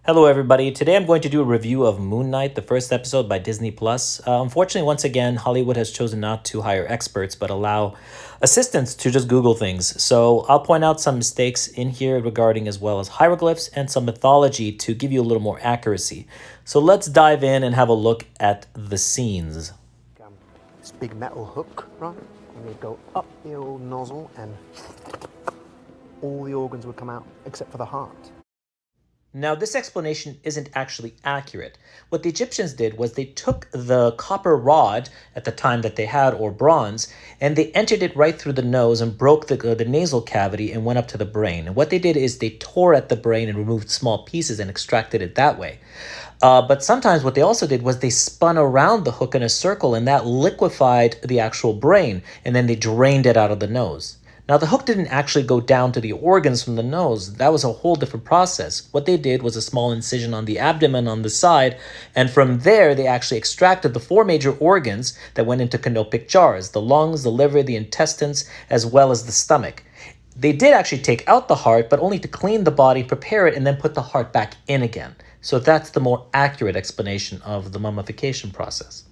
Hello, everybody. Today I'm going to do a review of Moon Knight, the first episode by Disney+. Unfortunately, once again, Hollywood has chosen not to hire experts, but allow assistants to just Google things. So I'll point out some mistakes in here regarding as well as hieroglyphs and some mythology to give you a little more accuracy. So let's dive in and have a look at the scenes. This big metal hook, right? And you'd go up the old nozzle and all the organs would come out except for the heart. Now, this explanation isn't actually accurate. What the Egyptians did was they took the copper rod at the time that they had, or bronze, and they entered it right through the nose and broke the nasal cavity and went up to the brain. And what they did is they tore at the brain and removed small pieces and extracted it that way. But sometimes what they also did was they spun around the hook in a circle, and that liquefied the actual brain, and then they drained it out of the nose. Now, the hook didn't actually go down to the organs from the nose. That was a whole different process. What they did was a small incision on the abdomen on the side, and from there, they actually extracted the four major organs that went into canopic jars: the lungs, the liver, the intestines, as well as the stomach. They did actually take out the heart, but only to clean the body, prepare it, and then put the heart back in again. So that's the more accurate explanation of the mummification process.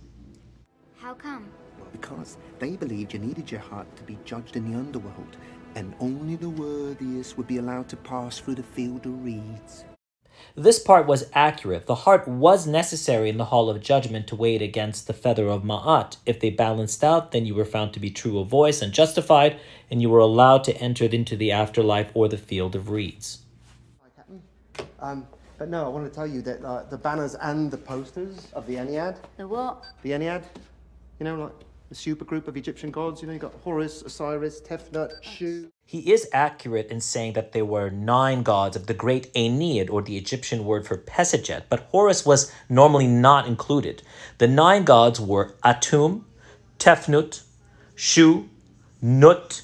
How come? Because they believed you needed your heart to be judged in the underworld, and only the worthiest would be allowed to pass through the field of reeds. This part was accurate. The heart was necessary in the Hall of Judgment to weigh it against the feather of Ma'at. If they balanced out, then you were found to be true of voice and justified, and you were allowed to enter into the afterlife or the field of reeds. Hi, Captain. But no, I want to tell you that the banners and the posters of the Ennead. The what? The Ennead, you know, like the supergroup of Egyptian gods. You know, you got Horus, Osiris, Tefnut, Shu. He is accurate in saying that there were 9 gods of the great Aeneid, or the Egyptian word for Pesajet, but Horus was normally not included. The 9 gods were Atum, Tefnut, Shu, Nut,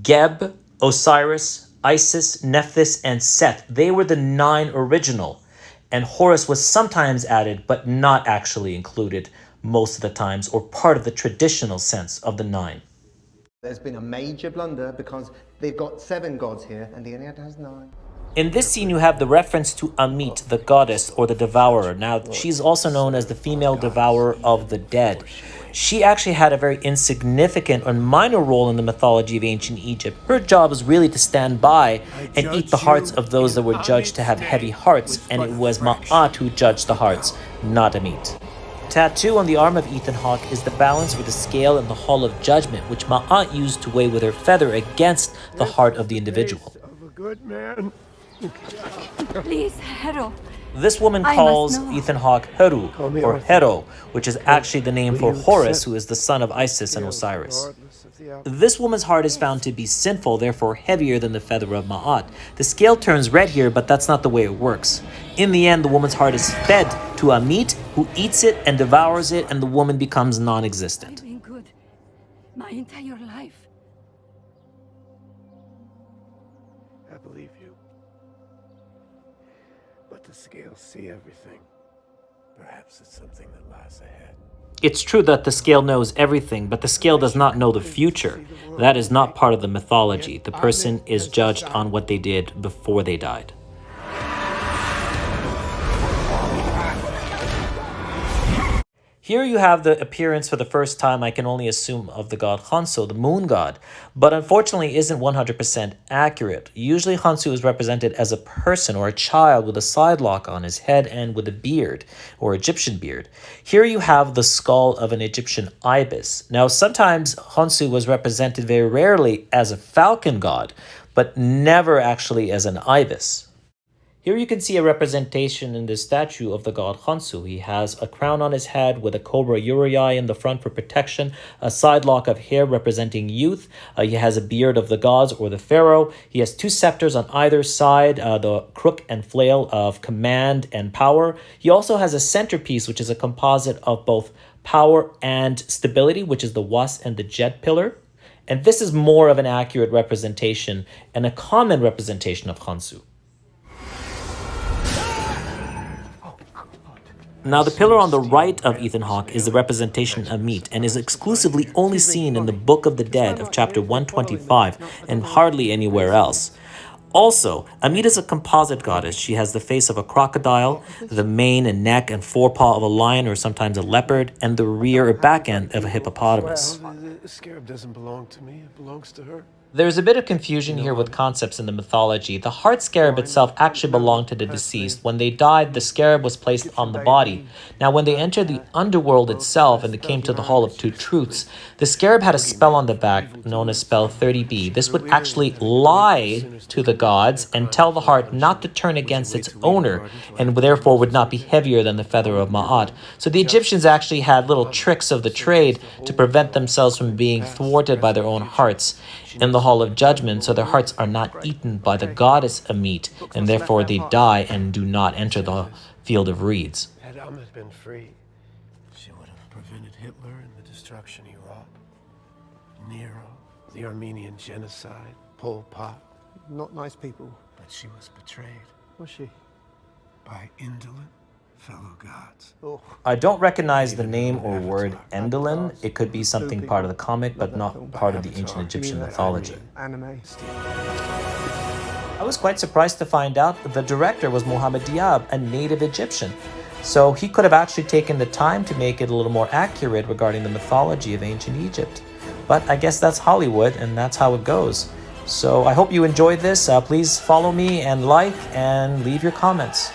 Geb, Osiris, Isis, Nephthys, and Seth. They were the 9 original, and Horus was sometimes added, but not actually included most of the times, or part of the traditional sense of the 9. There's been a major blunder because they've got 7 gods here and the Ennead has 9. In this scene, you have the reference to Ammit, the goddess or the devourer. Now, she's also known as the female devourer of the dead. She actually had a very insignificant or minor role in the mythology of ancient Egypt. Her job was really to stand by and eat the hearts of those that were judged to have heavy hearts, and it was Ma'at who judged the hearts, not Ammit. Tattoo on the arm of Ethan Hawke is the balance with the scale in the Hall of Judgment, which Ma'at used to weigh with her feather against the heart of the individual. Of a good man. Please, Hero. This woman I calls must know. Ethan Hawke Heru, me or Arthur. Hero, which is actually the name for Will you Horus, accept who is the son of Isis and Osiris. Regardless of the outcome. This woman's heart is found to be sinful, therefore heavier than the feather of Ma'at. The scale turns red here, but that's not the way it works. In the end, the woman's heart is fed to Ammit, who eats it and devours it, and the woman becomes non-existent. I've been good my entire life. I believe you. But the scales see everything. Perhaps it's something that lies ahead. It's true that the scale knows everything, but the scale does not know the future. That is not part of the mythology. The person is judged on what they did before they died. Here you have the appearance for the first time, I can only assume, of the god Khonshu, the moon god, but unfortunately isn't 100% accurate. Usually Khonshu is represented as a person or a child with a sidelock on his head and with a beard, or Egyptian beard. Here you have the skull of an Egyptian ibis. Now sometimes Khonshu was represented very rarely as a falcon god, but never actually as an ibis. Here you can see a representation in this statue of the god Khonshu. He has a crown on his head with a cobra uraei in the front for protection, a side lock of hair representing youth. He has a beard of the gods or the pharaoh. He has 2 scepters on either side, the crook and flail of command and power. He also has a centerpiece, which is a composite of both power and stability, which is the was and the jet pillar. And this is more of an accurate representation and a common representation of Khonshu. Now, the pillar on the right of Ethan Hawke is the representation of Ammit and is exclusively only seen in the Book of the Dead of chapter 125 and hardly anywhere else. Also, Ammit is a composite goddess. She has the face of a crocodile, the mane and neck and forepaw of a lion or sometimes a leopard, and the rear or back end of a hippopotamus. Well, the scarab doesn't belong to me. It belongs to her. There's a bit of confusion here with concepts in the mythology. The heart scarab itself actually belonged to the deceased. When they died, the scarab was placed on the body. Now, when they entered the underworld itself and they came to the Hall of Two Truths, the scarab had a spell on the back known as spell 30B. This would actually lie to the gods and tell the heart not to turn against its owner, and therefore would not be heavier than the feather of Ma'at. So the Egyptians actually had little tricks of the trade to prevent themselves from being thwarted by their own hearts in the Hall of Judgment, so their hearts are not eaten by the goddess Ammit, and therefore they die and do not enter the field of reeds. Had Ammit been free, she would have prevented Hitler and the destruction he wrought. Nero, the Armenian genocide, Pol Pot. Not nice people. But she was betrayed Was she? by indolent fellow gods. Oh, I don't recognize the name or word Endelin. It could be something part of the comic, but not part of the ancient Egyptian mythology. anime. I was quite surprised to find out that the director was Mohammed Diab, a native Egyptian. So he could have actually taken the time to make it a little more accurate regarding the mythology of ancient Egypt. But I guess that's Hollywood, and that's how it goes. So I hope you enjoyed this. Please follow me and like and leave your comments.